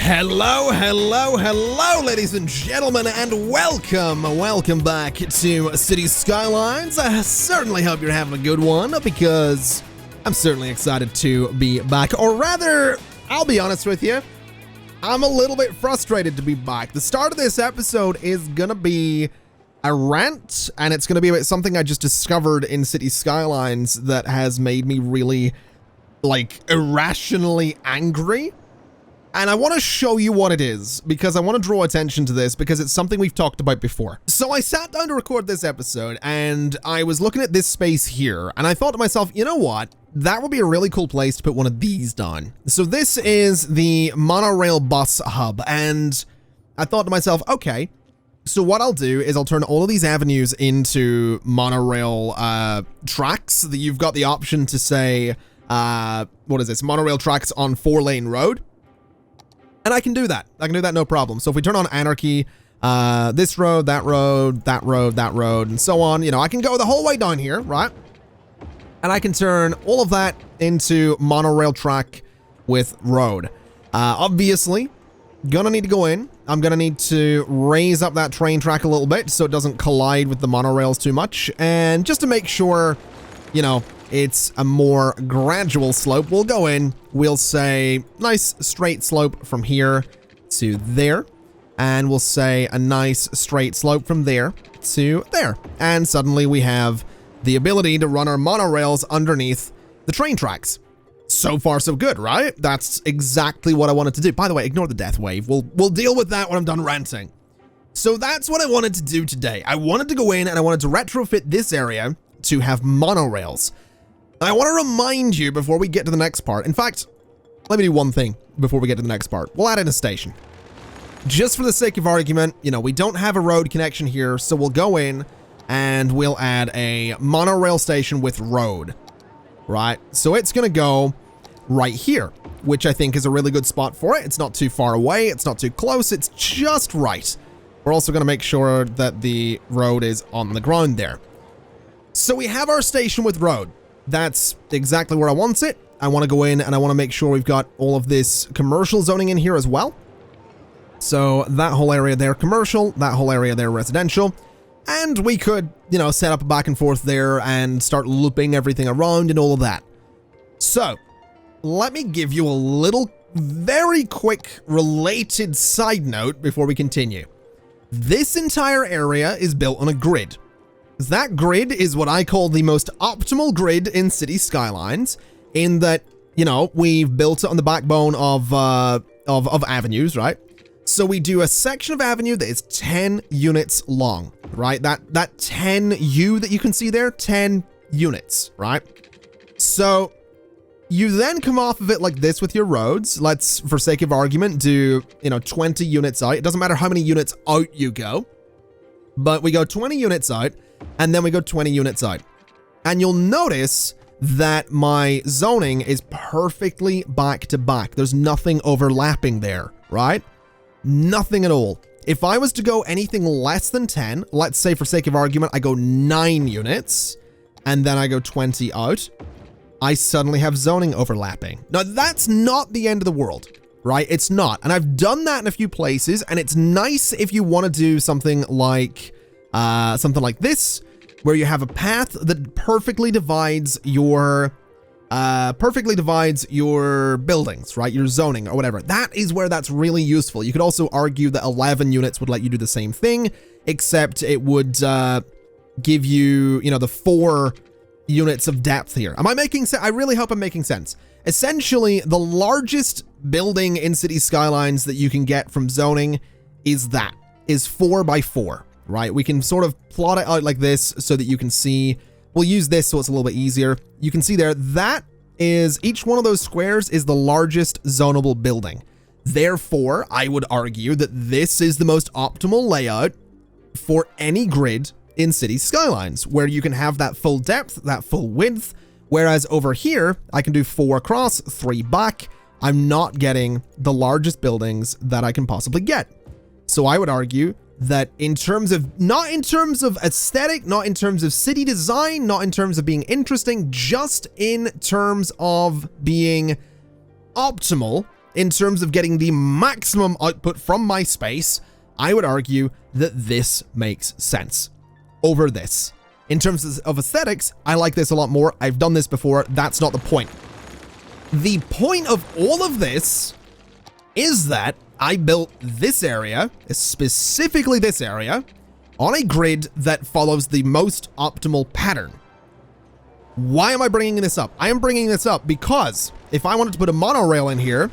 Hello, ladies and gentlemen, and welcome back to Cities Skylines. I certainly hope you're having a good one, because I'm certainly excited to be back. Or rather, I'll be honest with you, I'm a little bit frustrated to be back. The start of this episode is gonna be a rant, and it's gonna be about something I just discovered in Cities Skylines that has made me really, irrationally angry. And I want to show you what it is, because I want to draw attention to this, because it's something we've talked about before. So I sat down to record this episode, and I was looking at this space here, and I thought to myself, you know what? That would be a really cool place to put one of these down. So this is the monorail bus hub, and I thought to myself, okay, so what I'll do is I'll turn all of these avenues into monorail tracks. That you've got the option to say, what is this? Monorail tracks on 4-lane road. And I can do that. I can do that no problem. So if we turn on anarchy, this road, that road, that road, that road, and so on, you know, I can go the whole way down here, right? And I can turn all of that into monorail track with road. Obviously, gonna need to go in. I'm gonna need to raise up that train track a little bit so it doesn't collide with the monorails too much. And just to make sure, you know, it's a more gradual slope, we'll go in, we'll say nice straight slope from here to there, and we'll say a nice straight slope from there to there. And suddenly we have the ability to run our monorails underneath the train tracks. So far so good, right? That's exactly what I wanted to do. By the way, ignore the death wave. We'll deal with that when I'm done ranting. So that's what I wanted to do today. I wanted to go in and I wanted to retrofit this area to have monorails. I want to remind you before we get to the next part. In fact, let me do one thing before we get to the next part. We'll add in a station. Just for the sake of argument, you know, we don't have a road connection here, so we'll go in and we'll add a monorail station with road, right? So it's going to go right here, which I think is a really good spot for it. It's not too far away. It's not too close. It's just right. We're also going to make sure that the road is on the ground there. So we have our station with road. That's exactly where I want it. I want to go in and I want to make sure we've got all of this commercial zoning in here as well. So that whole area there, commercial, that whole area there, residential. And we could, you know, set up a back and forth there and start looping everything around and all of that. So let me give you a little, very quick related side note before we continue. This entire area is built on a grid. That grid is what I call the most optimal grid in Cities Skylines, in that, you know, we've built it on the backbone of avenues, right? So we do a section of avenue that is 10 units long, right? That 10U that you can see there, 10 units, right? So you then come off of it like this with your roads. Let's, for sake of argument, do, you know, 20 units out. It doesn't matter how many units out you go, but we go 20 units out. And then we go 20 units out. And you'll notice that my zoning is perfectly back to back. There's nothing overlapping there, right? Nothing at all. If I was to go anything less than 10, let's say for sake of argument, I go 9 units and then I go 20 out, I suddenly have zoning overlapping. Now that's not the end of the world, right? It's not. And I've done that in a few places, and it's nice if you want to do something like this, where you have a path that perfectly divides your buildings, right? Your zoning or whatever. That is where that's really useful. You could also argue that 11 units would let you do the same thing, except it would give you, you know, the 4 units of depth here. Am I making sense? I really hope I'm making sense. Essentially, the largest building in Cities Skylines that you can get from zoning is 4 by 4. Right, we can sort of plot it out like this so that you can see. We'll use this so it's a little bit easier. You can see there, that is, each one of those squares is the largest zonable building. Therefore, I would argue that this is the most optimal layout for any grid in Cities Skylines, where you can have that full depth, that full width, whereas over here, I can do 4 across, 3 back. I'm not getting the largest buildings that I can possibly get. So I would argue that in terms of, not in terms of aesthetic, not in terms of city design, not in terms of being interesting, just in terms of being optimal, in terms of getting the maximum output from my space, I would argue that this makes sense over this. In terms of aesthetics, I like this a lot more. I've done this before. That's not the point. The point of all of this is that I built this area, specifically this area, on a grid that follows the most optimal pattern. Why am I bringing this up? I am bringing this up because if I wanted to put a monorail in here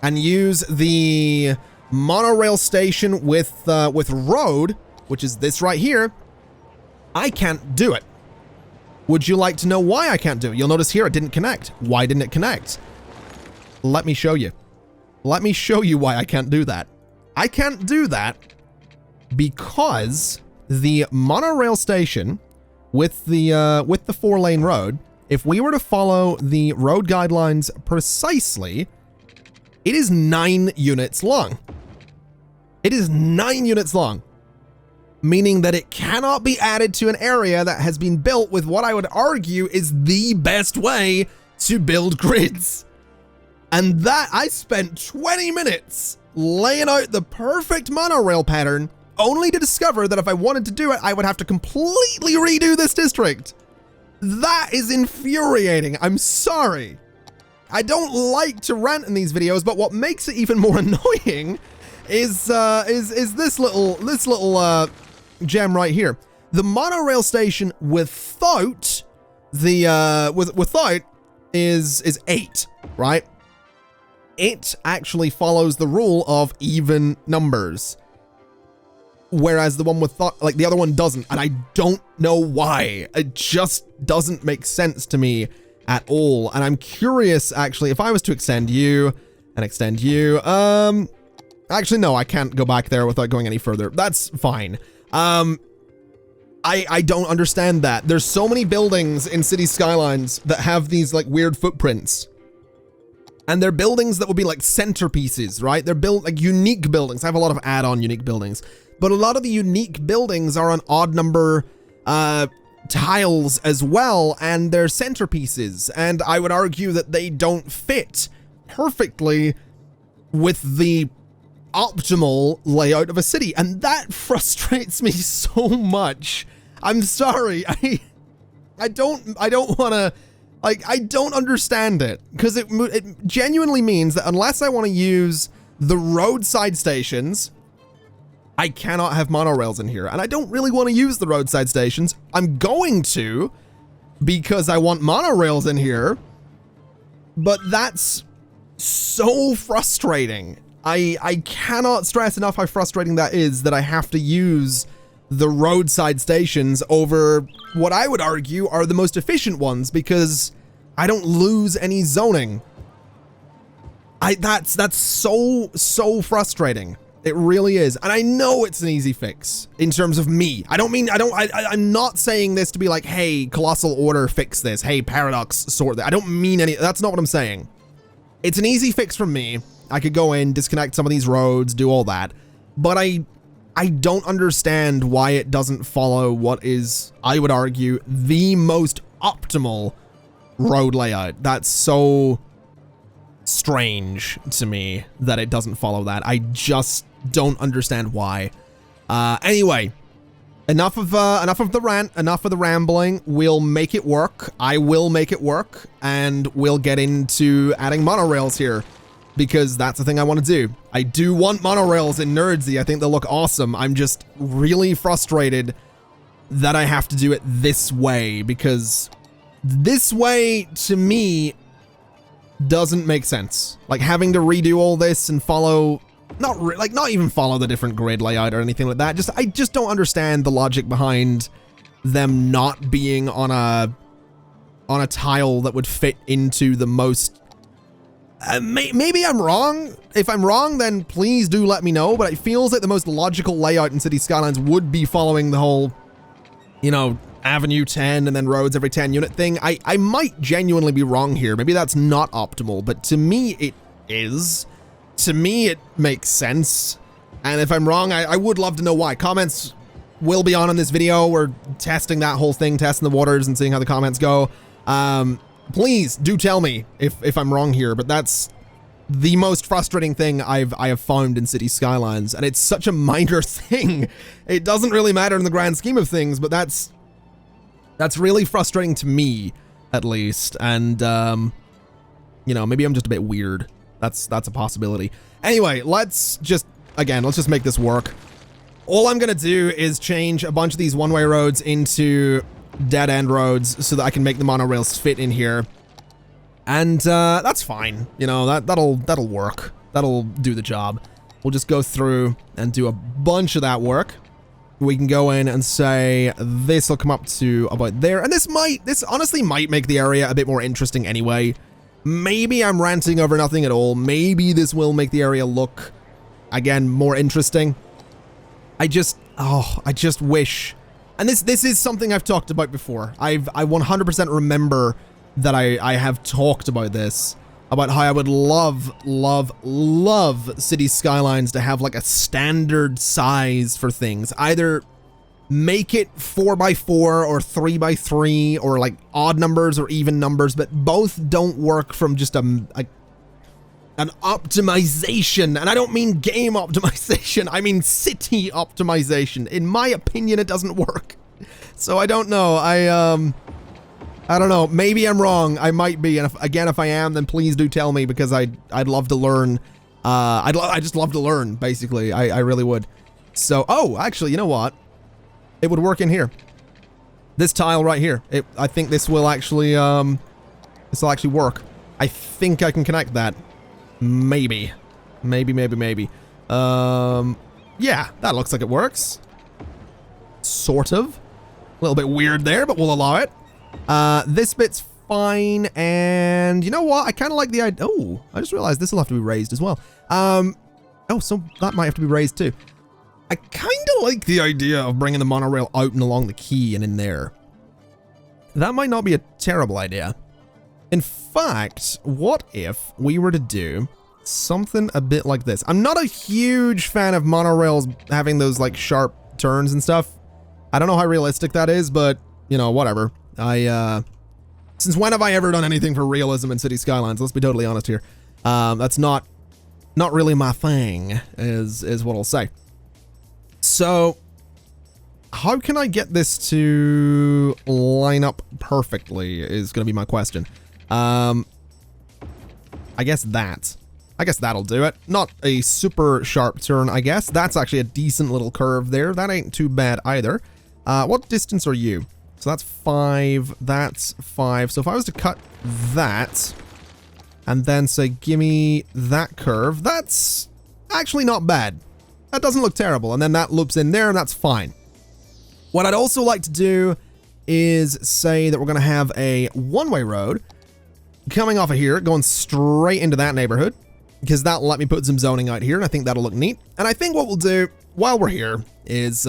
and use the monorail station with road, which is this right here, I can't do it. Would you like to know why I can't do it? You'll notice here it didn't connect. Why didn't it connect? Let me show you. Let me show you why I can't do that. I can't do that because the monorail station with the 4-lane road, if we were to follow the road guidelines precisely, it is 9 units long. It is 9 units long, meaning that it cannot be added to an area that has been built with what I would argue is the best way to build grids. And that I spent 20 minutes laying out the perfect monorail pattern only to discover that if I wanted to do it, I would have to completely redo this district. That is infuriating. I'm sorry. I don't like to rant in these videos, but what makes it even more annoying is this little gem right here. The monorail station without the without is 8, right? It actually follows the rule of even numbers, whereas the one with like the other one doesn't, and I don't know why. It just doesn't make sense to me at all. And I'm curious, actually, if I was to extend you and extend you, actually no, I can't go back there without going any further. That's fine. I don't understand that. There's so many buildings in Cities Skylines that have these like weird footprints. And they're buildings that would be like centerpieces, right? They're built like unique buildings. I have a lot of add-on unique buildings, but a lot of the unique buildings are on odd number tiles as well, and they're centerpieces. And I would argue that they don't fit perfectly with the optimal layout of a city. And that frustrates me so much. I'm sorry. I don't want to, like, I don't understand it, because it genuinely means that unless I want to use the roadside stations, I cannot have monorails in here. And I don't really want to use the roadside stations. I'm going to, because I want monorails in here, but that's so frustrating. I cannot stress enough how frustrating that is, that I have to use the roadside stations over what I would argue are the most efficient ones, because I don't lose any zoning. That's so frustrating. It really is. And I know it's an easy fix in terms of me. I'm not saying this to be like, hey, Colossal Order, fix this. Hey, Paradox, sort that. I don't mean any, that's not what I'm saying. It's an easy fix from me. I could go in, disconnect some of these roads, do all that. But I don't understand why it doesn't follow what is, I would argue, the most optimal road layout. That's so strange to me that it doesn't follow that. I just don't understand why. Anyway, enough of the rant, enough of the rambling. We'll make it work. I will make it work, and we'll get into adding monorails here, because that's the thing I want to do. I do want monorails in Nerdsey. I think they'll look awesome. I'm just really frustrated that I have to do it this way, because this way, to me, doesn't make sense. Like, having to redo all this and follow, not even follow the different grid layout or anything like that. I just don't understand the logic behind them not being on a tile that would fit into the most. Maybe I'm wrong. If I'm wrong, then please do let me know. But it feels like the most logical layout in Cities Skylines would be following the whole, you know, Avenue 10 and then roads every 10 unit thing. I might genuinely be wrong here. Maybe that's not optimal, but to me it is. To me it makes sense. And if I'm wrong, I would love to know why. Comments will be on in this video. We're testing that whole thing, testing the waters and seeing how the comments go. Please do tell me if I'm wrong here, but that's the most frustrating thing I have found in Cities Skylines, and it's such a minor thing. It doesn't really matter in the grand scheme of things, but that's really frustrating to me, at least. And you know, maybe I'm just a bit weird. That's a possibility. Anyway, let's just make this work. All I'm gonna do is change a bunch of these one-way roads into dead-end roads so that I can make the monorails fit in here. And that's fine. You know, that'll work. That'll do the job. We'll just go through and do a bunch of that work. We can go in and say this will come up to about there. And this honestly might make the area a bit more interesting anyway. Maybe I'm ranting over nothing at all. Maybe this will make the area look, again, more interesting. I just wish. And this is something I've talked about before. I 100% remember that I have talked about this, about how I would love Cities Skylines to have like a standard size for things. Either make it 4x4 or 3x3 or like odd numbers or even numbers, but both don't work from just an optimization. And I don't mean game optimization, I mean city optimization. In my opinion, it doesn't work. So I don't know. I don't know. Maybe I'm wrong. I might be. And if I am, then please do tell me, because I'd love to learn. I just love to learn, basically. I really would. So, oh, actually, you know what? It would work in here. This tile right here. I think this will actually work. I think I can connect that. Maybe. Maybe. Yeah, that looks like it works. Sort of. A little bit weird there, but we'll allow it. This bit's fine, and you know what? I kind of like the idea. Oh, I just realized this will have to be raised as well. Oh, so that might have to be raised too. I kind of like the idea of bringing the monorail out and along the quay and in there. That might not be a terrible idea. In fact, what if we were to do something a bit like this? I'm not a huge fan of monorails having those like sharp turns and stuff. I don't know how realistic that is, but you know, whatever. Since when have I ever done anything for realism in Cities Skylines? Let's be totally honest here. That's not really my thing, is what I'll say. So, how can I get this to line up perfectly is going to be my question. I guess that'll do it. Not a super sharp turn, I guess. That's actually a decent little curve there. That ain't too bad either. What distance are you? So that's 5, that's 5. So if I was to cut that, and then say, give me that curve, that's actually not bad. That doesn't look terrible. And then that loops in there, and that's fine. What I'd also like to do is say that we're going to have a one-way road coming off of here, going straight into that neighborhood, because that'll let me put some zoning out here, and I think that'll look neat. And I think what we'll do while we're here is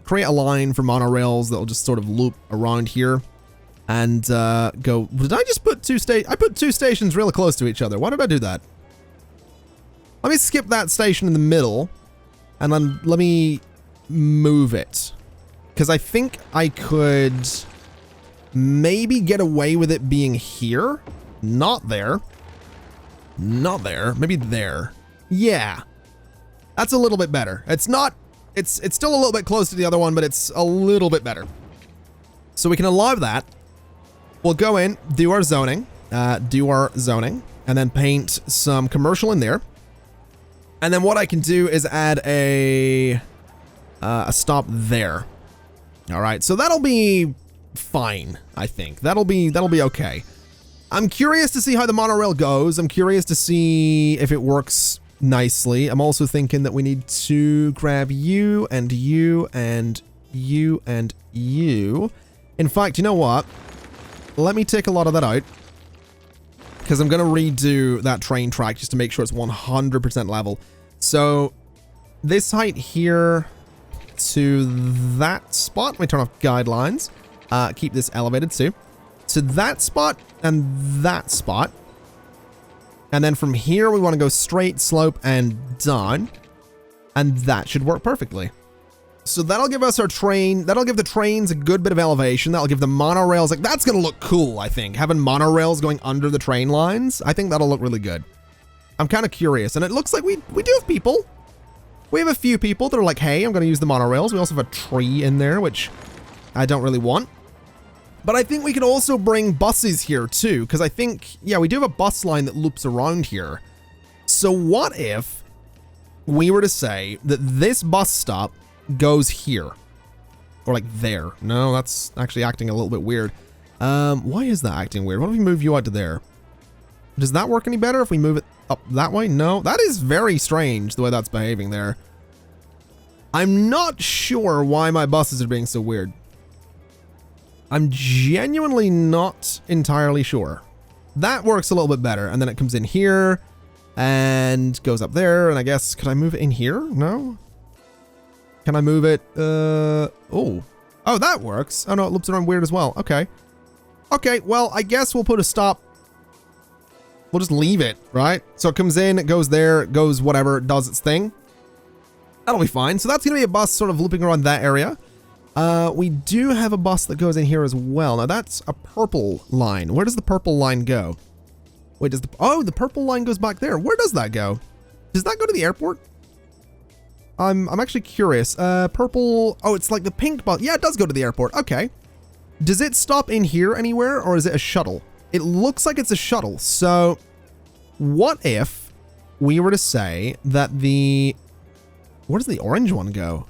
create a line for monorails that'll just sort of loop around here and go. Did I just put I put two stations really close to each other. Why did I do that? Let me skip that station in the middle, and then let me move it, because I think I could maybe get away with it being here. Not there. Not there. Maybe there. Yeah. That's a little bit better. It's not... It's still a little bit close to the other one, but it's a little bit better. So we can allow that. We'll go in, do our zoning, and then paint some commercial in there. And then what I can do is add a stop there. All right, so that'll be fine, I think. That'll be okay. I'm curious to see how the monorail goes. I'm curious to see if it works nicely. I'm also thinking that we need to grab you and you and you and you. In fact, you know what? Let me take a lot of that out, because I'm going to redo that train track just to make sure it's 100% level. So this height here to that spot. Let me turn off guidelines. Keep this elevated too. To that spot and that spot. And then from here, we want to go straight, slope, and down. And that should work perfectly. So that'll give us our train. That'll give the trains a good bit of elevation. That'll give the monorails, like, that's going to look cool, I think. Having monorails going under the train lines, I think that'll look really good. I'm kind of curious. And it looks like we do have people. We have a few people that are like, hey, I'm going to use the monorails. We also have a tree in there, which I don't really want. But I think we could also bring buses here too, because I think, yeah, we do have a bus line that loops around here. So what if we were to say that this bus stop goes here? Or like there. No, that's actually acting a little bit weird. Why is that acting weird? What if we move you out to there? Does that work any better if we move it up that way? No, that is very strange the way that's behaving there. I'm not sure why my buses are being so weird. I'm genuinely not entirely sure. That works a little bit better. And then it comes in here and goes up there. And I guess, could I move it in here? No. Can I move it? Oh, that works. Oh no, it loops around weird as well. Okay. Okay, well, I guess we'll put a stop. We'll just leave it, right? So it comes in, it goes there, it goes whatever, it does its thing. That'll be fine. So that's going to be a bus sort of looping around that area. We do have a bus that goes in here as well. Now that's a purple line. Where does the purple line go? Wait, does the purple line goes back there. Where does that go? Does that go to the airport? I'm actually curious. Purple, oh, it's like the pink bus. Yeah, it does go to the airport. Okay. Does it stop in here anywhere, or is it a shuttle? It looks like it's a shuttle. So what if we were to say that where does the orange one go?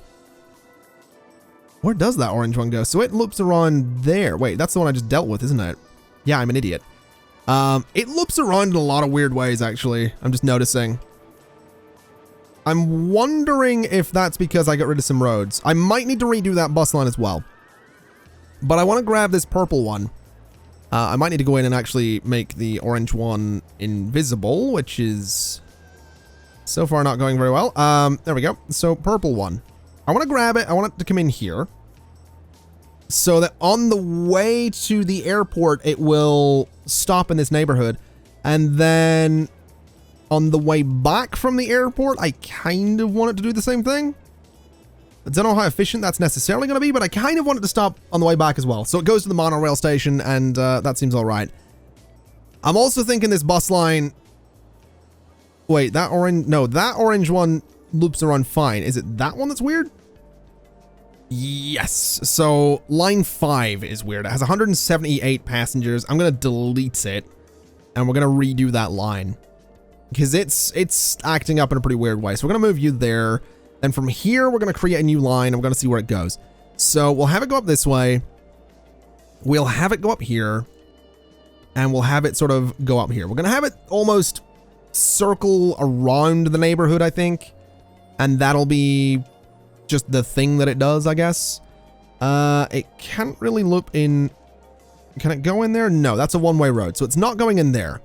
Where does that orange one go? So it loops around there. Wait, that's the one I just dealt with, isn't it? Yeah, I'm an idiot. It loops around in a lot of weird ways, actually. I'm just noticing. I'm wondering if that's because I got rid of some roads. I might need to redo that bus line as well. But I want to grab this purple one. I might need to go in and actually make the orange one invisible, which is so far not going very well. There we go. So purple one. I want to grab it. I want it to come in here so that on the way to the airport, it will stop in this neighborhood. And then on the way back from the airport, I kind of want it to do the same thing. I don't know how efficient that's necessarily going to be, but I kind of want it to stop on the way back as well. So it goes to the monorail station, and that seems all right. I'm also thinking this bus line... Wait, that orange... No, that orange one loops around fine. Is it that one that's weird? Yes. So line 5 is weird. It has 178 passengers. I'm going to delete it, and we're going to redo that line because it's acting up in a pretty weird way. So we're going to move you there. And from here, we're going to create a new line, and we're going to see where it goes. So we'll have it go up this way. We'll have it go up here. And we'll have it sort of go up here. We're going to have it almost circle around the neighborhood, I think. And that'll be just the thing that it does, I guess. It can't really loop in. Can it go in there? No, that's a one-way road. So it's not going in there.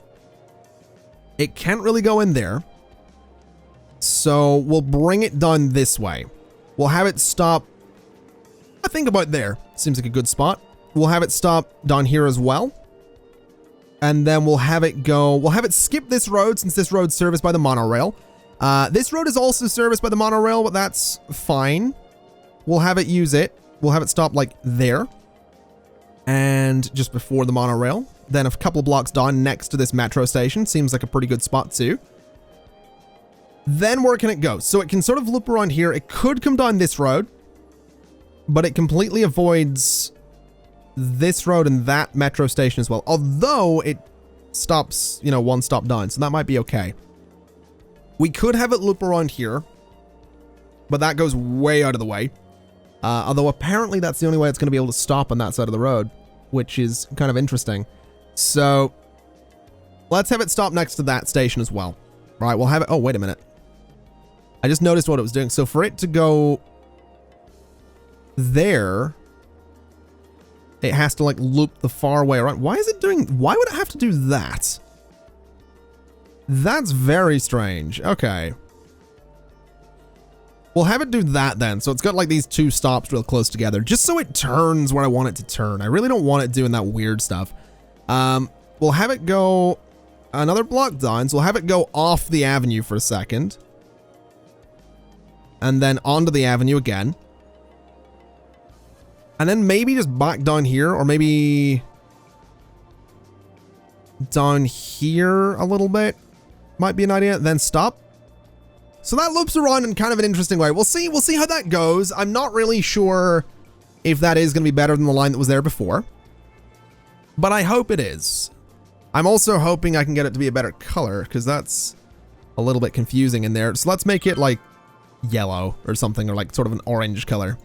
It can't really go in there. So we'll bring it down this way. We'll have it stop, I think about there. Seems like a good spot. We'll have it stop down here as well. And then we'll have it go, we'll have it skip this road since this road's serviced by the monorail. This road is also serviced by the monorail, but that's fine. We'll have it use it. We'll have it stop like there. And just before the monorail. Then a couple of blocks down next to this metro station. Seems like a pretty good spot too. Then where can it go? So it can sort of loop around here. It could come down this road, but it completely avoids this road and that metro station as well. Although it stops, you know, one stop down. So that might be okay. We could have it loop around here, but that goes way out of the way. Although apparently that's the only way it's going to be able to stop on that side of the road, which is kind of interesting. So let's have it stop next to that station as well. All right, we'll have it. Oh, wait a minute. I just noticed what it was doing. So for it to go there, it has to like loop the far way around. Why is it doing, why would it have to do that? That's very strange. Okay. We'll have it do that then. So it's got like these two stops real close together, just so it turns where I want it to turn. I really don't want it doing that weird stuff. We'll have it go another block down. So we'll have it go off the avenue for a second. And then onto the avenue again. And then maybe just back down here, or maybe down here a little bit. might be an idea. Then stop. So that loops around in kind of an interesting way. We'll see how that goes. I'm not really sure if that is going to be better than the line that was there before, but I hope it is. I'm also hoping I can get it to be a better color, because that's a little bit confusing in there. So let's make it like yellow or something, or like sort of an orange color.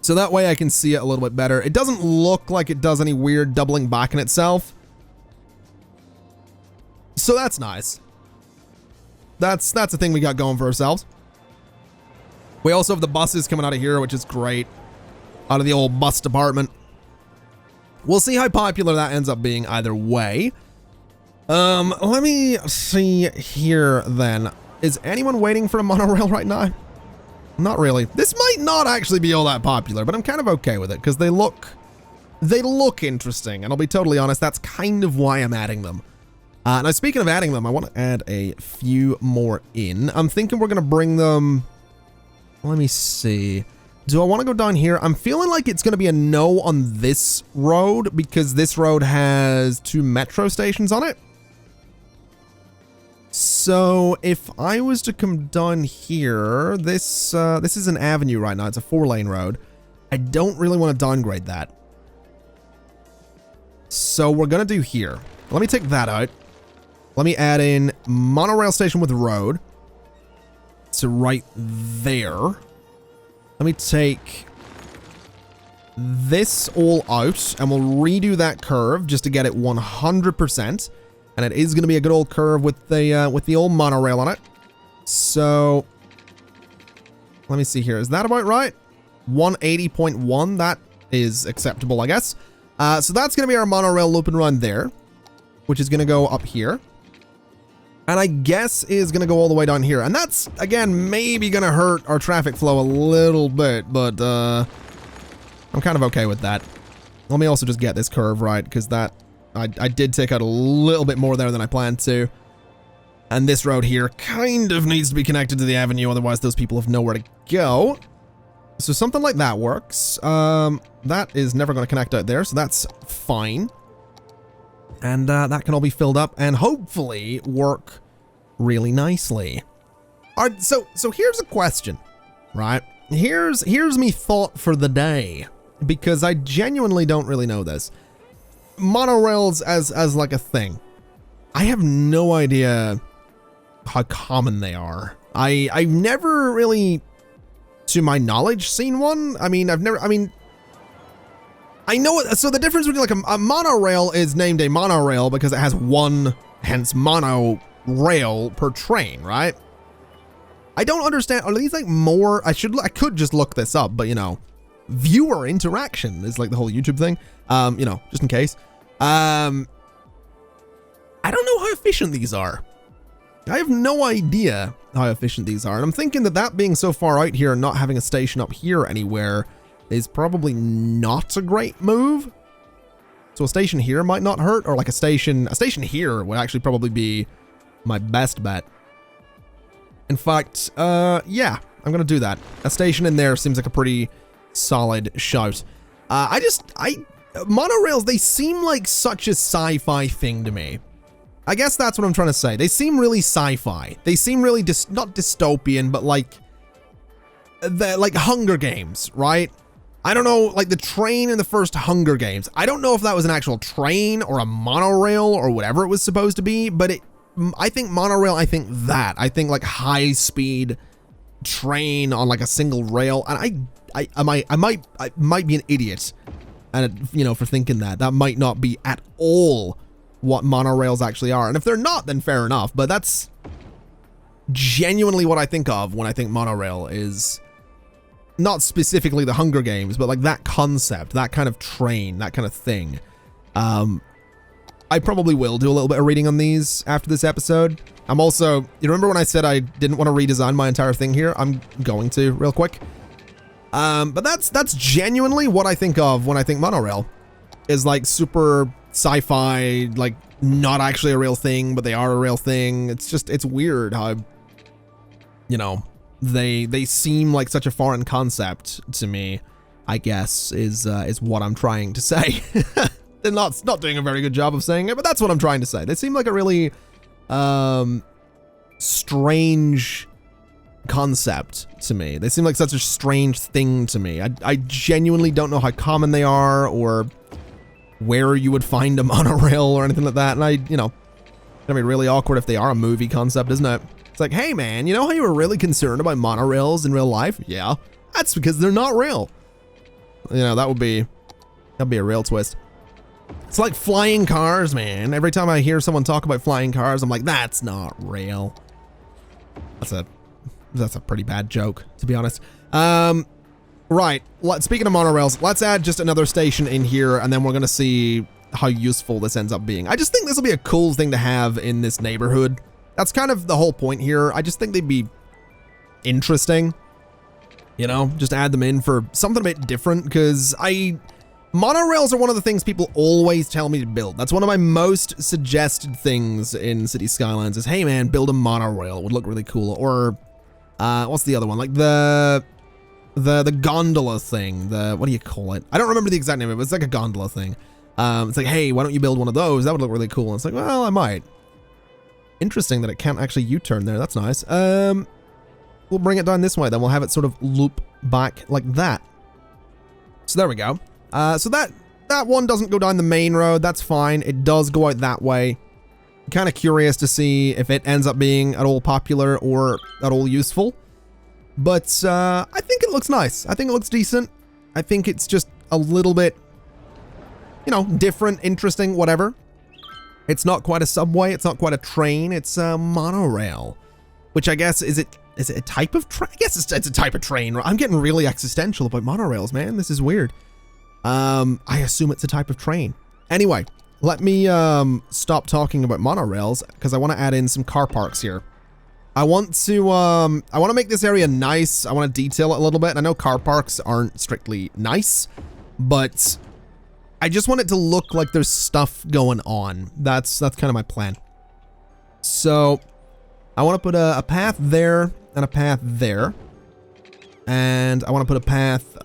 So that way I can see it a little bit better. It doesn't look like it does any weird doubling back in itself. So that's nice. That's a thing we got going for ourselves. We also have the buses coming out of here, which is great. Out of the old bus department. We'll see how popular that ends up being either way. Let me see here then. Is anyone waiting for a monorail right now? Not really. This might not actually be all that popular, but I'm kind of okay with it because they look interesting, and I'll be totally honest, that's kind of why I'm adding them. Now, speaking of adding them, I want to add a few more in. I'm thinking we're going to bring them... Let me see. Do I want to go down here? I'm feeling like it's going to be a no on this road because this road has 2 metro stations on it. So if I was to come down here, this is an avenue right now. It's a 4-lane road. I don't really want to downgrade that. So we're going to do here. Let me take that out. Let me add in monorail station with road. So right there. Let me take this all out and we'll redo that curve just to get it 100%. And it is going to be a good old curve with the old monorail on it. So let me see here. Is that about right? 180.1. That is acceptable, I guess. So that's going to be our monorail loop and run there, which is going to go up here. And I guess is going to go all the way down here. And that's, again, maybe going to hurt our traffic flow a little bit, but I'm kind of okay with that. Let me also just get this curve right, because that I did take out a little bit more there than I planned to. And this road here kind of needs to be connected to the avenue, otherwise those people have nowhere to go. So something like that works. That is never going to connect out there, so that's fine. And that can all be filled up and hopefully work really nicely. All right, so here's a question, right? Here's me thought for the day, because I genuinely don't really know this. Monorails as like a thing. I have no idea how common they are. I've never really, to my knowledge, seen one. I know it. So the difference between like a monorail is named a monorail because it has one, hence mono rail per train, right? I don't understand. Are these like more? I could just look this up, but you know, viewer interaction is like the whole YouTube thing. You know, just in case. I don't know how efficient these are. I have no idea how efficient these are, and I'm thinking that being so far out here and not having a station up here anywhere is probably not a great move. So a station here might not hurt, or like a station here would actually probably be my best bet. In fact, yeah, I'm gonna do that. A station in there seems like a pretty solid shout. Monorails, they seem like such a sci-fi thing to me. I guess that's what I'm trying to say. They seem really sci-fi. They seem really not dystopian, but like Hunger Games, right? I don't know, like the train in the first Hunger Games. I don't know if that was an actual train or a monorail or whatever it was supposed to be, but I think monorail, I think like high speed train on like a single rail. And I might be an idiot, and you know, for thinking that might not be at all what monorails actually are. And if they're not, then fair enough. But that's genuinely what I think of when I think monorail, is not specifically the Hunger Games, but like that concept, that kind of train, that kind of thing. I probably will do a little bit of reading on these after this episode. I'm also, you remember when I said I didn't want to redesign my entire thing here? I'm going to real quick. But that's genuinely what I think of when I think monorail, is like super sci-fi, like not actually a real thing, but they are a real thing. It's weird how, you know, they seem like such a foreign concept to me, I guess, is what I'm trying to say. They're not doing a very good job of saying it, but that's what I'm trying to say. They seem like a really strange concept to me. They seem like such a strange thing to me. I genuinely don't know how common they are or where you would find a monorail or anything like that. And it's gonna be really awkward if they are a movie concept, isn't it? It's like, hey man, you know how you were really concerned about monorails in real life? Yeah, that's because they're not real. That'd be a real twist. It's like flying cars, man. Every time I hear someone talk about flying cars, I'm like, that's not real. That's a pretty bad joke, to be honest. Right, speaking of monorails, let's add just another station in here, and then we're gonna see how useful this ends up being. I just think this will be a cool thing to have in this neighborhood. That's kind of the whole point here. I just think they'd be interesting. Just add them in for something a bit different, because monorails are one of the things people always tell me to build. That's one of my most suggested things in Cities Skylines is, hey man, build a monorail. It would look really cool. Or, what's the other one? Like the gondola thing. What do you call it? I don't remember the exact name of it, but it's like a gondola thing. It's like, hey, why don't you build one of those? That would look really cool. And it's like, well, I might. Interesting that it can't actually U-turn there. That's nice. We'll bring it down this way, then we'll have it sort of loop back like that. So there we go. So that one doesn't go down the main road. That's fine. It does go out that way. I'm kind of curious to see if it ends up being at all popular or at all useful. But I think it looks nice. I think it looks decent. I think it's just a little bit, different, interesting, whatever. It's not quite a subway. It's not quite a train. It's a monorail, which I guess, is it a type of train? I guess it's a type of train. I'm getting really existential about monorails, man. This is weird. I assume it's a type of train. Anyway, let me stop talking about monorails because I want to add in some car parks here. I want to make this area nice. I want to detail it a little bit. I know car parks aren't strictly nice, but I just want it to look like there's stuff going on. That's kind of my plan. So I want to put a path there and a path there. And I want to put a path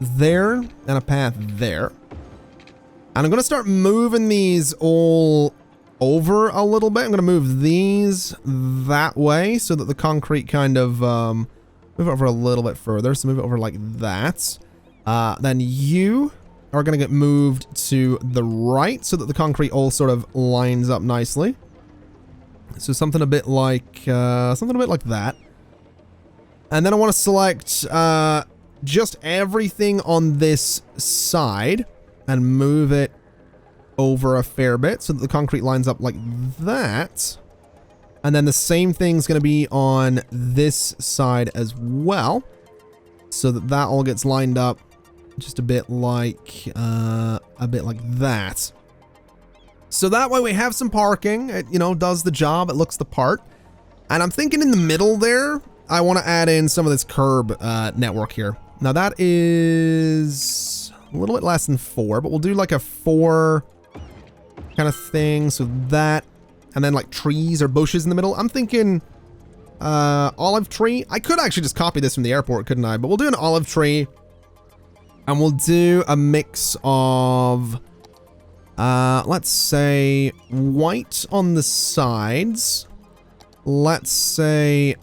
there and a path there. And I'm going to start moving these all over a little bit. I'm going to move these that way so that the concrete kind of move it over a little bit further. So move it over like that. Then you are going to get moved to the right so that the concrete all sort of lines up nicely. So something a bit like that. And then I want to select just everything on this side and move it over a fair bit so that the concrete lines up like that. And then the same thing's going to be on this side as well, so that that all gets lined up just a bit like that. So that way we have some parking. It, does the job. It looks the part. And I'm thinking in the middle there, I want to add in some of this curb network here. Now that is a little bit less than 4, but we'll do like a 4 kind of thing. So that, and then like trees or bushes in the middle. I'm thinking olive tree. I could actually just copy this from the airport, couldn't I? But we'll do an olive tree. And we'll do a mix of, let's say, white on the sides. Let's say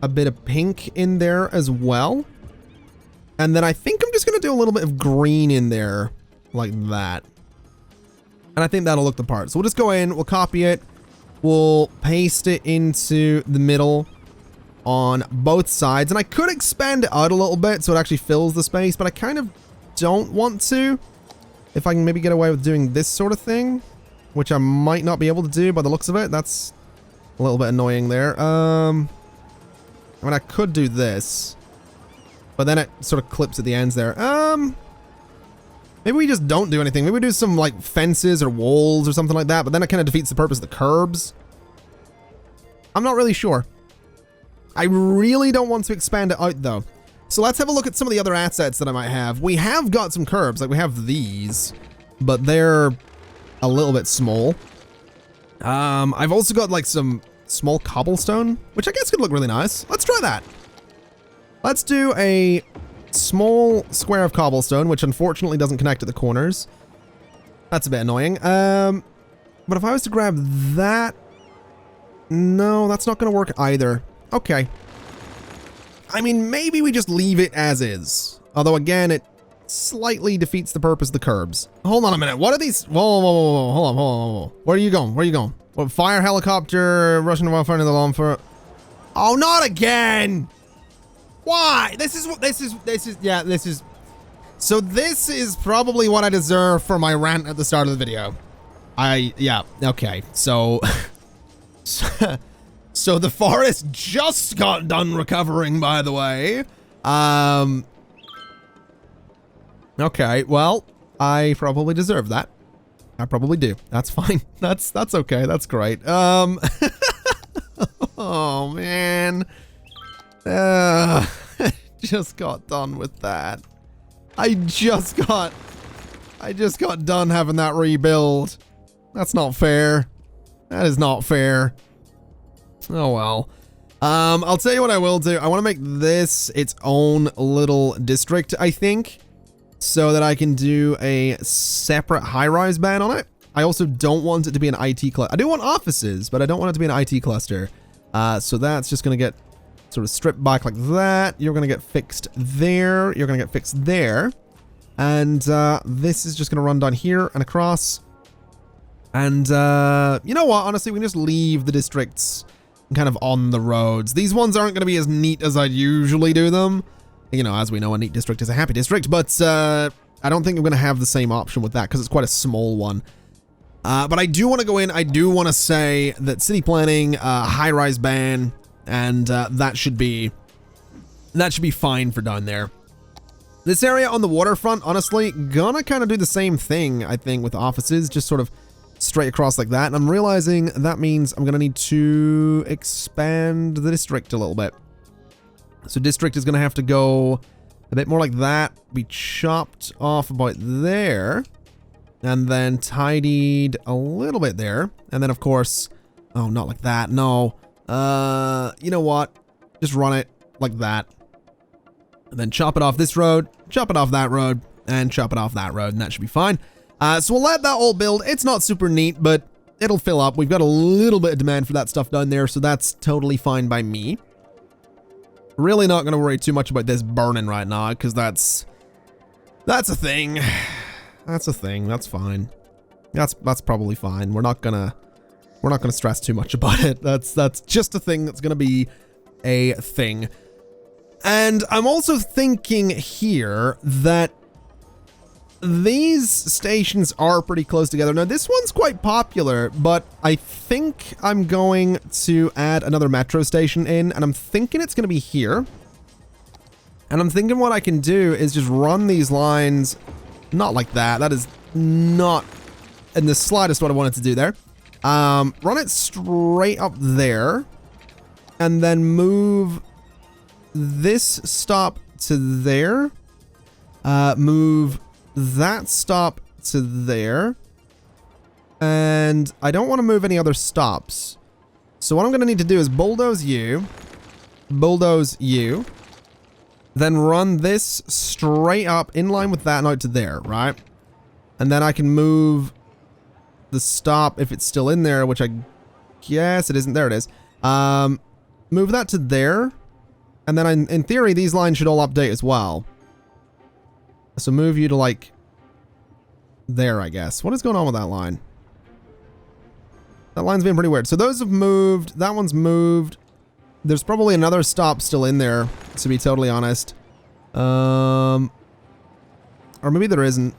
a bit of pink in there as well. And then I think I'm just going to do a little bit of green in there like that. And I think that'll look the part. So we'll just go in, we'll copy it, we'll paste it into the middle on both sides. And I could expand it out a little bit so it actually fills the space, but I kind of don't want to. If I can maybe get away with doing this sort of thing, which I might not be able to do by the looks of it. That's a little bit annoying there. I mean, I could do this, but then it sort of clips at the ends there. Maybe we just don't do anything. Maybe we do some like fences or walls or something like that, but then it kind of defeats the purpose of the curbs. I'm not really sure. I really don't want to expand it out though. So let's have a look at some of the other assets that I might have. We have got some curbs, like we have these, but they're a little bit small. I've also got like some small cobblestone, which I guess could look really nice. Let's try that. Let's do a small square of cobblestone, which unfortunately doesn't connect at the corners. That's a bit annoying. But if I was to grab that No, that's not going to work either. Okay. I mean, maybe we just leave it as is. Although, again, it slightly defeats the purpose of the curbs. Hold on a minute. What are these? Whoa, whoa, whoa, whoa. Hold on, hold on, hold on. Where are you going? Where are you going? What, fire helicopter, Russian wildfire into the lawn for... Oh, not again! Why? This is... So this is probably what I deserve for my rant at the start of the video. Yeah, okay. So... So the forest just got done recovering, by the way. Okay, well, I probably deserve that. I probably do. That's fine. That's okay. That's great. Oh man. Just got done with that. I just got done having that rebuild. That's not fair. That is not fair. Oh well. I'll tell you what I will do. I want to make this its own little district, I think, so that I can do a separate high-rise ban on it. I also don't want it to be an IT cluster. I do want offices, but I don't want it to be an IT cluster. So that's just going to get sort of stripped back like that. You're going to get fixed there. You're going to get fixed there. And this is just going to run down here and across. And you know what? Honestly, we can just leave the districts kind of on the roads. These ones aren't going to be as neat as I'd usually do them. You know, as we know, a neat district is a happy district, but I don't think I'm going to have the same option with that because it's quite a small one. But I do want to go in. I do want to say that city planning, high-rise ban, and that should be fine for down there. This area on the waterfront, honestly, gonna kind of do the same thing, I think, with offices, just sort of straight across like that. And I'm realizing that means I'm gonna need to expand the district a little bit. So district is gonna have to go a bit more like that, be chopped off about there, and then tidied a little bit there. And then of course, oh, not like that, no. You know what? Just run it like that. And then chop it off this road, chop it off that road, and chop it off that road, and that should be fine. So we'll let that all build. It's not super neat, but it'll fill up. We've got a little bit of demand for that stuff down there, so that's totally fine by me. Really not going to worry too much about this burning right now, because that's a thing. That's a thing. That's fine. That's probably fine. We're not gonna stress too much about it. That's just a thing that's gonna be a thing. And I'm also thinking here that these stations are pretty close together. Now, this one's quite popular, but I think I'm going to add another metro station in, and I'm thinking it's going to be here. And I'm thinking what I can do is just run these lines, not like that. That is not in the slightest what I wanted to do there. Run it straight up there, and then move this stop to there. Move that stop to there. And I don't want to move any other stops. So what I'm going to need to do is bulldoze you, then run this straight up in line with that and out to there, right? And then I can move the stop if it's still in there, which I guess it isn't. There it is. Move that to there. And then in theory, these lines should all update as well. So move you to like there, I guess. What is going on with that line? That line's been pretty weird. So those have moved. That one's moved. There's probably another stop still in there, to be totally honest. Or maybe there isn't.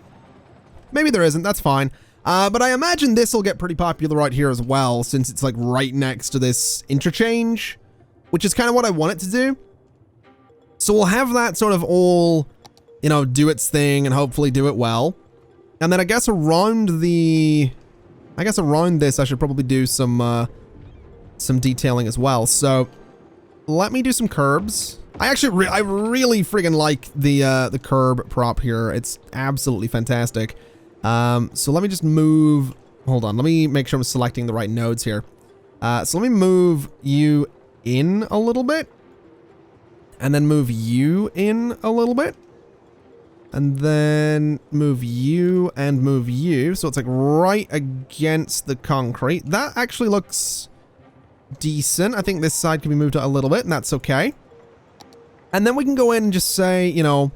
Maybe there isn't. That's fine. But I imagine this will get pretty popular right here as well, since it's like right next to this interchange, which is kind of what I want it to do. So we'll have that sort of all, you know, do its thing and hopefully do it well. And then I guess around the... around this I should probably do some detailing as well. So let me do some curbs. I really friggin' like the curb prop here. It's absolutely fantastic. So let me just move... Hold on, let me make sure I'm selecting the right nodes here. So let me move you in a little bit. And then move you in a little bit. And then move you and move you. So it's like right against the concrete. That actually looks decent. I think this side can be moved out a little bit, and that's okay. And then we can go in and just say, you know,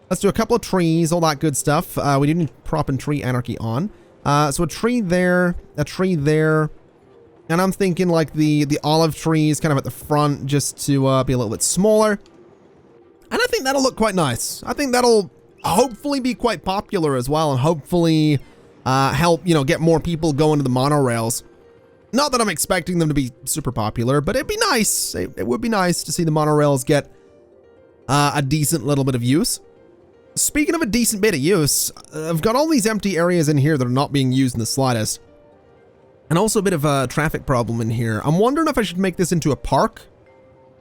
let's do a couple of trees, all that good stuff. We do need prop and tree anarchy on. So a tree there, and I'm thinking like the olive trees kind of at the front just to be a little bit smaller. And I think that'll look quite nice. I think that'll hopefully be quite popular as well, and hopefully help, you know, get more people going to the monorails. Not that I'm expecting them to be super popular, but it'd be nice. It would be nice to see the monorails get a decent little bit of use. Speaking of a decent bit of use, I've got all these empty areas in here that are not being used in the slightest. And also a bit of a traffic problem in here. I'm wondering if I should make this into a park,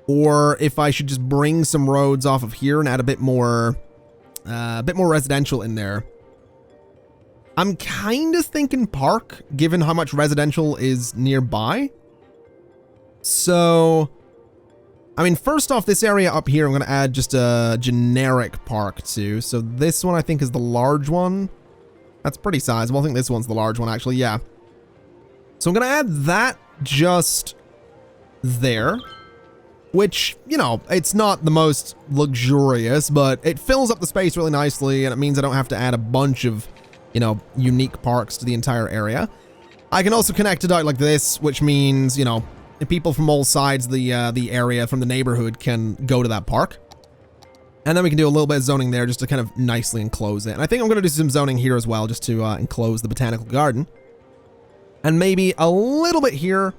or if I should just bring some roads off of here and add a bit more residential in there. I'm kind of thinking park, given how much residential is nearby. So, I mean, first off, this area up here, I'm going to add just a generic park to. So this one, I think, is the large one. That's pretty sizable. I think this one's the large one, actually. Yeah. So I'm going to add that just there, which, you know, it's not the most luxurious, but it fills up the space really nicely, and it means I don't have to add a bunch of, you know, unique parks to the entire area. I can also connect it out like this, which means, you know, people from all sides of the area, from the neighborhood, can go to that park. And then we can do a little bit of zoning there just to kind of nicely enclose it. And I think I'm going to do some zoning here as well, just to enclose the botanical garden. And maybe a little bit here,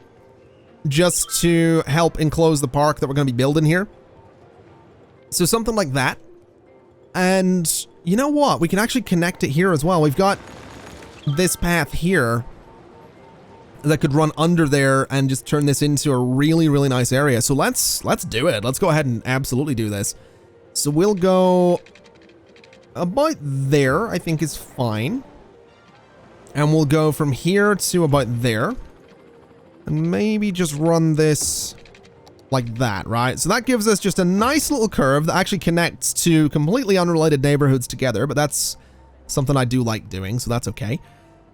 just to help enclose the park that we're going to be building here. So something like that. And you know what? We can actually connect it here as well. We've got this path here that could run under there and just turn this into a really, really nice area. So let's do it. Let's go ahead and absolutely do this. So we'll go about there, I think is fine. And we'll go from here to about there. And maybe just run this like that, right? So that gives us just a nice little curve that actually connects two completely unrelated neighborhoods together, but that's something I do like doing, so that's okay.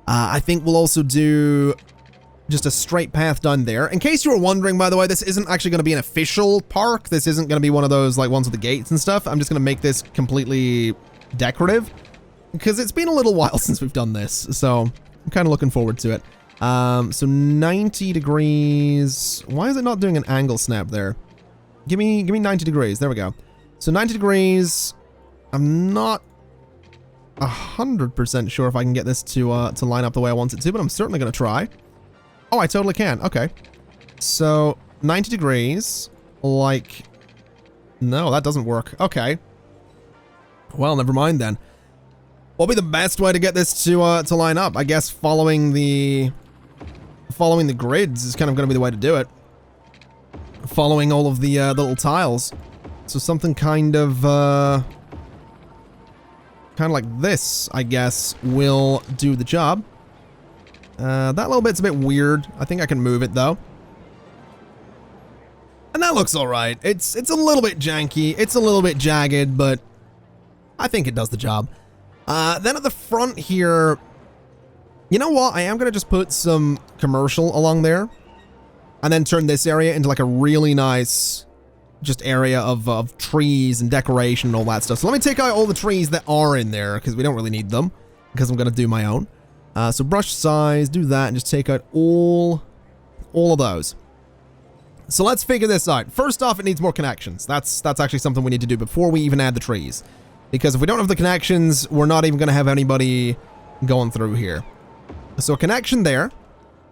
I think we'll also do just a straight path down there. In case you were wondering, by the way, this isn't actually going to be an official park. This isn't going to be one of those like ones with the gates and stuff. I'm just going to make this completely decorative because it's been a little while since we've done this, so I'm kind of looking forward to it. So 90 degrees. Why is it not doing an angle snap there? Give me 90 degrees. There we go. So 90 degrees. I'm not 100% sure if I can get this to line up the way I want it to, but I'm certainly going to try. Oh, I totally can. Okay. So 90 degrees. Like, no, that doesn't work. Okay. Well, never mind then. What'll be the best way to get this to line up? I guess following the grids is kind of going to be the way to do it. Following all of the little tiles. So something kind of like this, I guess, will do the job. That little bit's a bit weird. I think I can move it though. And that looks all right. It's a little bit janky. It's a little bit jagged, but I think it does the job. Then at the front here, you know what? I am going to just put some commercial along there and then turn this area into like a really nice just area of trees and decoration and all that stuff. So let me take out all the trees that are in there because we don't really need them because I'm going to do my own. So brush size, do that, and just take out all of those. So let's figure this out. First off, it needs more connections. That's actually something we need to do before we even add the trees. Because if we don't have the connections, we're not even going to have anybody going through here. So a connection there.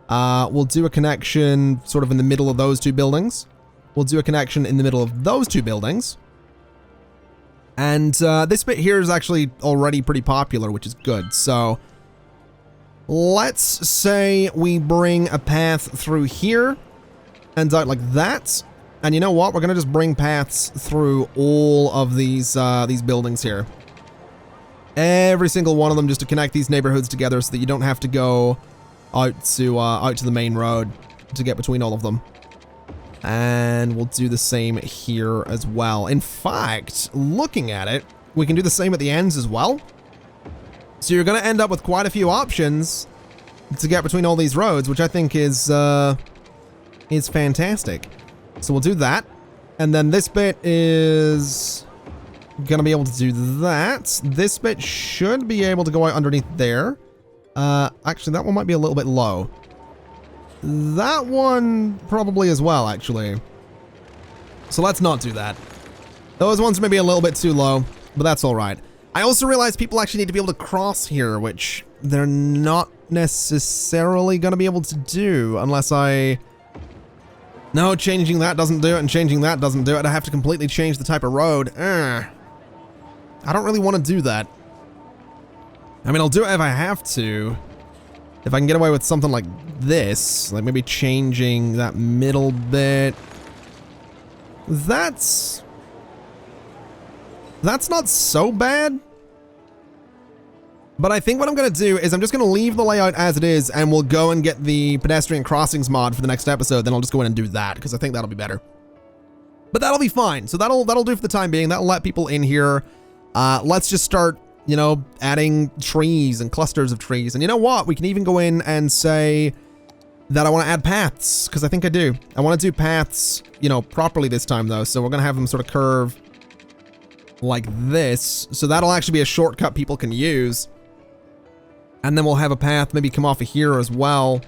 We'll do a connection sort of in the middle of those two buildings. We'll do a connection in the middle of those two buildings. And this bit here is actually already pretty popular, which is good. So let's say we bring a path through here and out like that. And you know what? We're going to just bring paths through all of these buildings here. Every single one of them just to connect these neighborhoods together so that you don't have to go out to the main road to get between all of them. And we'll do the same here as well. In fact, looking at it, we can do the same at the ends as well. So you're going to end up with quite a few options to get between all these roads, which I think is is fantastic. So we'll do that. And then this bit is gonna be able to do that. This bit should be able to go out underneath there. Actually, that one might be a little bit low. That one probably as well, actually. So let's not do that. Those ones may be a little bit too low, but that's all right. I also realized people actually need to be able to cross here, which they're not necessarily going to be able to do unless I... No, changing that doesn't do it, and changing that doesn't do it. I have to completely change the type of road. I don't really want to do that. I mean, I'll do it if I have to. If I can get away with something like this, like maybe changing that middle bit. That's not so bad. But I think what I'm going to do is I'm just going to leave the layout as it is, and we'll go and get the pedestrian crossings mod for the next episode. Then I'll just go in and do that, because I think that'll be better. But that'll be fine. So that'll do for the time being. That'll let people in here. Let's just start, you know, adding trees and clusters of trees. And you know what? We can even go in and say that I want to add paths, because I think I do. I want to do paths, you know, properly this time, though. So we're going to have them sort of curve like this. So that'll actually be a shortcut people can use. And then we'll have a path maybe come off of here as well.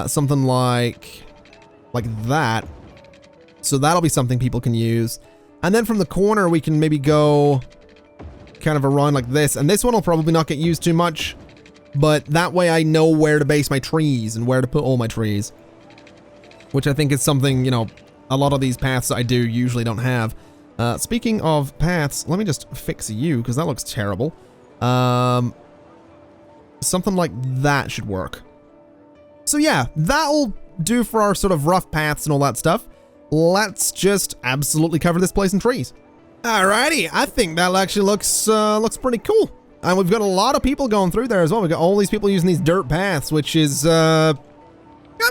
Something like that. So that'll be something people can use. And then from the corner, we can maybe go kind of around like this. And this one will probably not get used too much. But that way I know where to base my trees and where to put all my trees. Which I think is something, you know, a lot of these paths I do usually don't have. Speaking of paths, let me just fix you, because that looks terrible. Something like that should work. So yeah, that'll do for our sort of rough paths and all that stuff. Let's just absolutely cover this place in trees. Alrighty, I think that actually looks pretty cool. And we've got a lot of people going through there as well. We've got all these people using these dirt paths, which is, I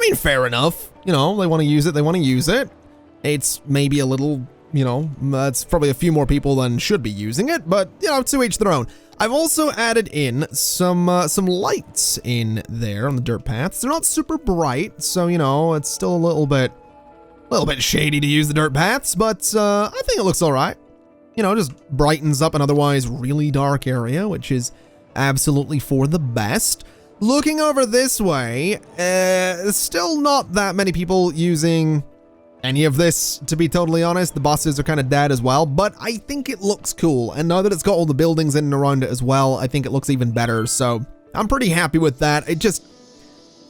mean, fair enough. You know, they want to use it, they want to use it. It's maybe a little, you know, that's probably a few more people than should be using it, but, you know, to each their own. I've also added in some lights in there on the dirt paths. They're not super bright, so, you know, it's still a little bit shady to use the dirt paths, but I think it looks all right. You know, just brightens up an otherwise really dark area, which is absolutely for the best. Looking over this way, still not that many people using any of this, to be totally honest. The buses are kind of dead as well, but I think it looks cool. And now that it's got all the buildings in and around it as well, I think it looks even better. So I'm pretty happy with that. It just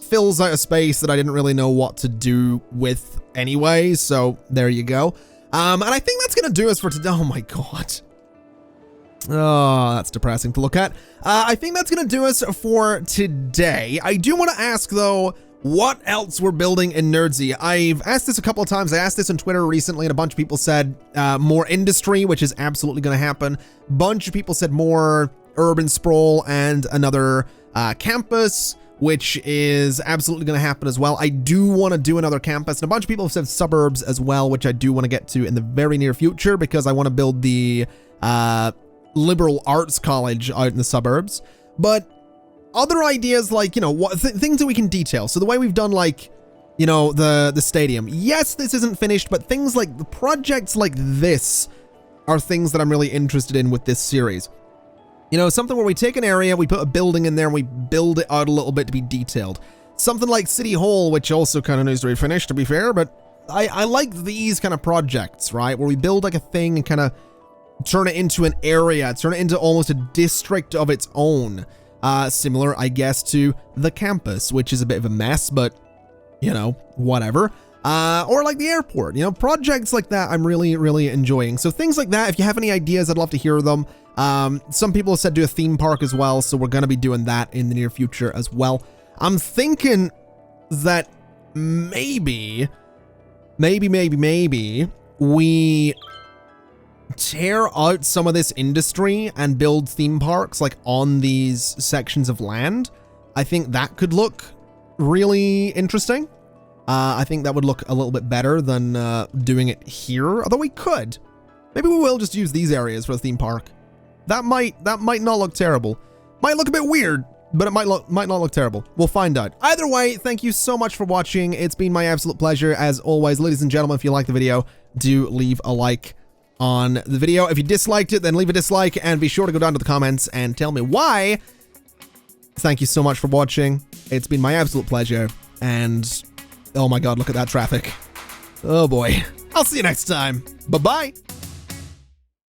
fills out a space that I didn't really know what to do with anyway. So there you go. And I think that's going to do us for today. Oh my God. Oh, that's depressing to look at. I think that's going to do us for today. I do want to ask though, what else we're building in Nerdsey. I've asked this a couple of times. I asked this on Twitter recently, and a bunch of people said more industry, which is absolutely going to happen. Bunch of people said more urban sprawl and another campus, which is absolutely going to happen as well. I do want to do another campus, and a bunch of people have said suburbs as well, which I do want to get to in the very near future, because I want to build the liberal arts college out in the suburbs. But other ideas like, you know, things that we can detail. So the way we've done, like, you know, the stadium. Yes, this isn't finished, but things like the projects like this are things that I'm really interested in with this series. You know, something where we take an area, we put a building in there, and we build it out a little bit to be detailed. Something like City Hall, which also kind of needs to be finished, to be fair, but I like these kind of projects, right? Where we build like a thing and kind of turn it into an area, turn it into almost a district of its own. Similar, I guess, to the campus, which is a bit of a mess, but, you know, whatever. Or like the airport, you know, projects like that I'm really, really enjoying. So things like that, if you have any ideas, I'd love to hear them. Some people have said do a theme park as well, so we're going to be doing that in the near future as well. I'm thinking that maybe we tear out some of this industry and build theme parks like on these sections of land. I think that could look really interesting. I think that would look a little bit better than doing it here, although we could. Maybe we will just use these areas for a theme park. That might not look terrible. Might look a bit weird, but it might not look terrible. We'll find out. Either way, thank you so much for watching. It's been my absolute pleasure. As always, ladies and gentlemen, if you like the video, do leave a like on the video. If you disliked it, then leave a dislike, and be sure to go down to the comments and tell me why. Thank you so much for watching. It's been my absolute pleasure, and oh my god, look at that traffic. Oh boy. I'll see you next time. Bye-bye.